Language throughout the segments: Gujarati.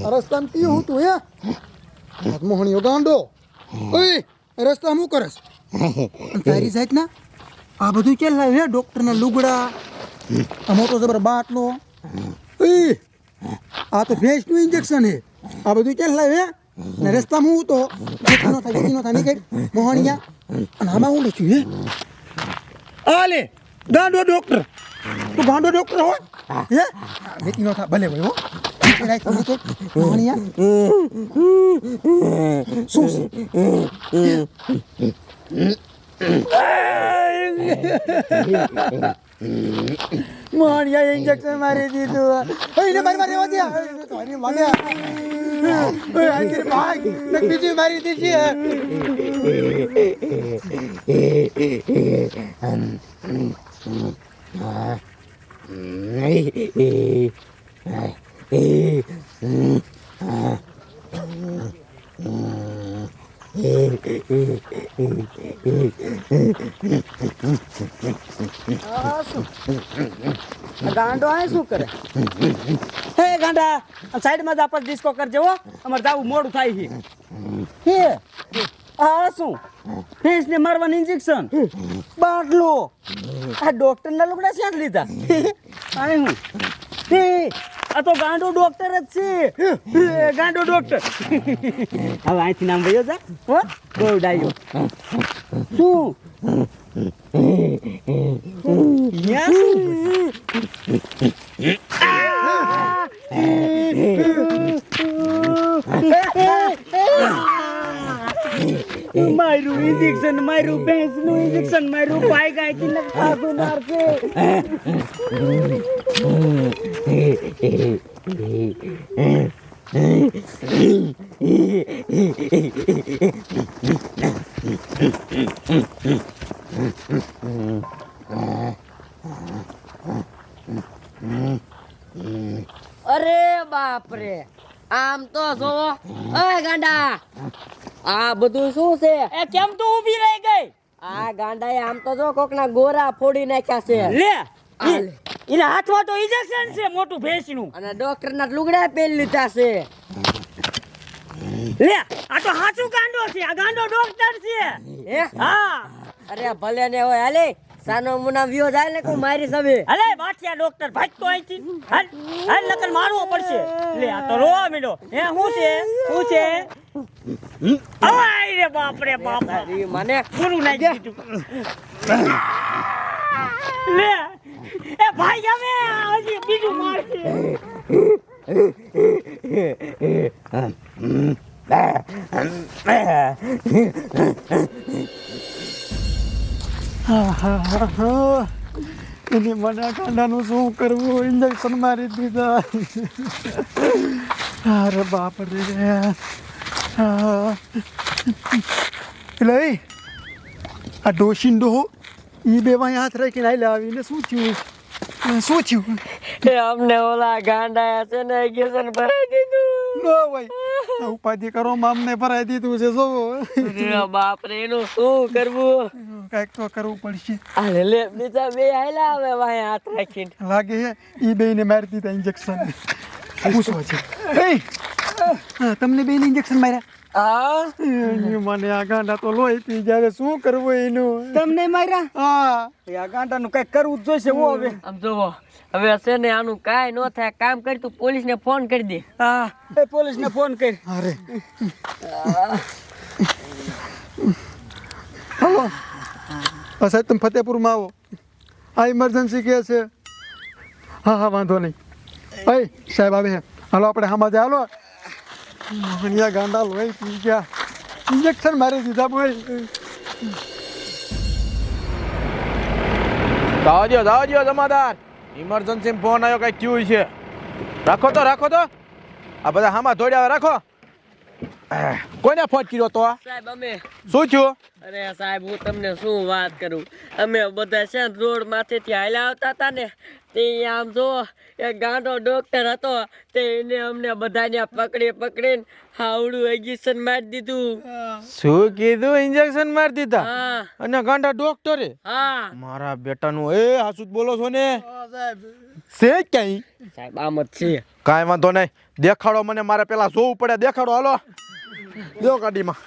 રસ્તામાં પીવું તું હે મોહણીઓ ગાંડો ઓય રસ્તા શું કરસ તારી જાત ના આ બધું કેમ લાવ્યું હે ડોક્ટરના લુગડા આ મોટો જબર બાટલો ઓય આ તો ભેંસનું ઇન્જેક્શન હે આ બધું કેમ લાવ્યું હે ને રસ્તામાં હું તો વેચીનો થાય નીકળ મોહણીયા અને આમાં હું લખ્યું હે આલે ગાંડો ડોક્ટર તું ગાંડો ડોક્ટર હો હે વેચીનો થા ભલે ભાઈ હો શું મોહણિયા ઇન્જેક્શન મારી દીધું બીજું મારી દીધી ગાંડો આ શું કરે હે ગાંડા સાઈડમાં જ આપણે ડિસ્કો કરજે હો અમારે જાવું મોડું થાય છે હે આ શું ભેંસને મારવાનું ઇન્જેક્શન બાટલો આ ડોક્ટરના લુગડા ક્યાં લીધા આ હું તે આ તો ગાંડો ડોક્ટર જ છે ગાંડો ડોક્ટર હવે અહીંથી નામ વયો જા હો બહુ ડાયો શું મારું ઇન્જેક્શન મારું ભેંસનું ઇન્જેક્શન મારું પાય ગાયથી ને ખાધું મારશે અરે બાપ રે આમ તો જોવો ઓય ગાંડા આ બધું શું છે એ કેમ તું ઊભી રહી ગઈ આ ગાંડાએ આમ તો જો કોકના ગોરા ફોડી નાખ્યા છે લે એના હાથમાં તો ઇન્જેક્શન છે મોટું ભેંસનું અને ડોક્ટરના લુગડા પહેરી લીધા છે લે આ તો હાચું ગાંડો છે આ ગાંડો ડોક્ટર છે હે હા અરે ભલે ને હોય હાલે સાનો મુના વિયો જાય ને કોઈ મારી સવે અલે બાઠિયા ડોક્ટર ભાગતો અહીંથી હાલ હાલ લગન મારવો પડશે લે આ તો રોવા મીડો હે શું છે આય રે બાપ અરે મને પૂરું નાખી દીધું લે એ ભાઈ હવે હજી બીજું મારશે એની મને કાંડાનું શું કરવું ઇન્જેક્શન મારી દીધા અરે બાપ રે એટલે આ ડોશીન ડોહો એ બે વાંહે હાથ રાખીને આઈ આવીને શું થયું અમને ઓલા ગાંડા છે ને ઇન્જેક્શન ભરાઈ દીધું નો ભાઈ ઉપાધિ કરો અમને ભરાઈ દીધું છે જોવો બાપ રે એનું શું કરવું કઈક તો કરવું પડશે અરે લે બીજા બે આયલા હવે વાહે હાથ રાખીને લાગે છે એ બેને મારી દીધા ઇન્જેક્શન પૂછવા છે તમને બેને ઇન્જેક્શન માર્યા મને આ ગાંડા તો લોહી પી જાય શું કરવું એનું તમને માર્યા હા આ ગાંડાનું કઈક કરવું જ જોઈશે હો હવે આમ જોવો હવે છે ને આનું કાંઈ ન થાય કામ કરી તું પોલીસને ફોન કરી દે હા એ પોલીસને ફોન કર અરે હલો સાહેબ તમે ફતેપુરમાં આવો આ ઇમરજન્સી કે છે હા વાંધો નહીં ભાઈ સાહેબ આવે છે હાલો આપણે હામાં જ હાલો મોહનિયા ગાંડા લોહી પી ગયા ઇન્જેક્શન મારી દીધા ભાઈ જાવજો જમાદાર ઇમરજન્સી ફોન આવ્યો કઈ ક્યુ છે. રાખો તો આ બધા હામાં દોડ્યા રાખો. કોને ફોન કર્યો તો? સાહેબ અમે શું થયું? અરે સાહેબ હું તમને શું વાત કરું, અમે બધા છે ને રોડ માથેથી હાલ્યા આવતા હતા ને, તે આમ જો એક ગાંડો ડોક્ટર હતો, તે એને અમને બધાને પકડીને હાવડું ઇન્જેક્શન મારી દીધું. શું કીધું? ઇન્જેક્શન મારી દીધા? હા અને ગાંડા ડોક્ટરે? હા મારા બેટાનું હાસુ જ બોલો છો ને? છે ક્યાંય? સાહેબ આમ જ છે. કાંઈ વાંધો નહીં, દેખાડો મને, મારે પેલા જોવું પડે. દેખાડો, હાલો જો ગાડીમાં.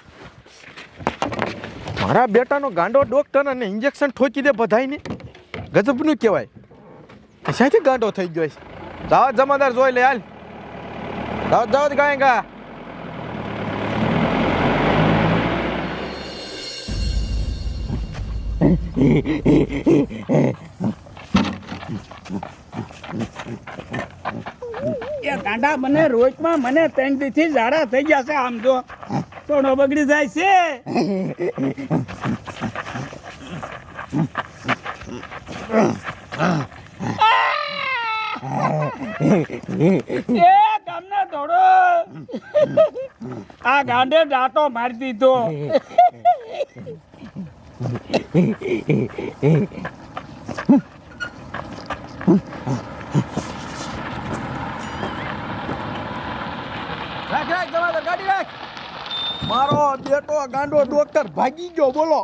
મારા બેટાનો ગાંડો ડોક્ટર અને ઇન્જેક્શન ઠોકી દે બધાયને. ગજબનું કહેવાય. ક્યાંથી ગાંડો થઈ ગયો છે? દાવત જમાદાર જોઈ લે હાલ. દાવત ગાય ગા. એ ગાંડા મને રોજમાં મને 3 દિવસથી ઝાડા થઈ ગયા છે. આમ જો થોડો બગડી જાય છે. એ ગામના થોડો આ ગાંડે દાંતો મારી દીધો. રાખ જમાદાર, ગાડી રાખ. મારો બેટો ગાંડો ડોક્ટર ભાગી ગયો, બોલો.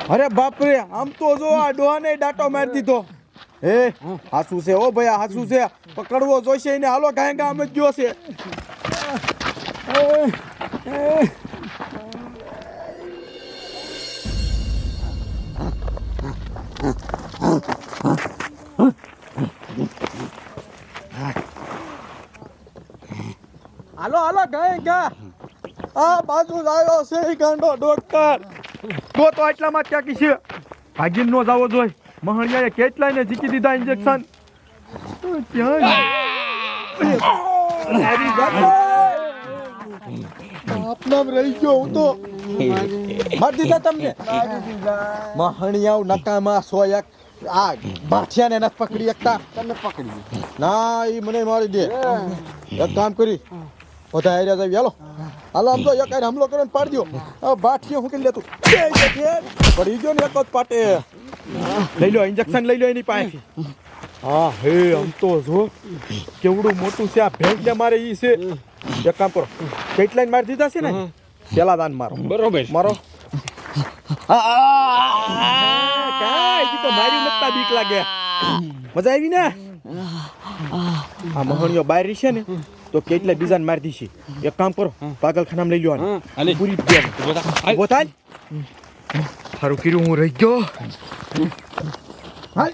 અરે બાપરે, આમ તો જો આ ડોહાને ડાટો મારી દીધો. હાસુ છે ઓ ભાઈ, હાસુ છે. પકડવો જોઈશે એને. હાલો ગાય આમ જ ગયો છે. હાલો ગાય આ બાજુ જ આવ્યો છે ગાંડો ડોક્ટર. તો આટલામાં જ ક્યાંકી છે. ભાગીને નો જાવો જોઈએ. મહણિયાએ કેટલાય ને જીકી દીધા ઇન્જેક્શન. આપનામ રહી ગયો હું તો. માર દીધા તમને મહણિયાઓ નકામાં 101. આ બાઠિયાને નથી પકડી શકતા. તમે પકડી ના, એ મને મારી દે. એક કામ કરી બધા આર્યા જાવી. હાલો આમ તો એક હમલો કરીને પાડી દો. બાઠિયો હું કરી લેતું પડી ગયો ને એક જ પાટે. લઈ લો ઇન્જેક્શન, લઈ લો એની પાસે. હા હે, આમ તો જો કેવડું મોટું છે આ ભેંસ ને મારે ઈ છે. એક કામ કરો, કેટલાઈને મારી દીધા છે ને, પેલા દાન મારો. બરોબર મારો. કાંઈ તો મારી નતા બીક લાગે. મજા આવી ને? આ મહણિયો બહાર છે ને તો કેટલા બીજાને મારી દીધી. એક કામ કરો, પાગલખાનામાં લઈ લો. પૂરી ઉભો થાય. સારું કર્યું હું રહી ગયો. હાલ.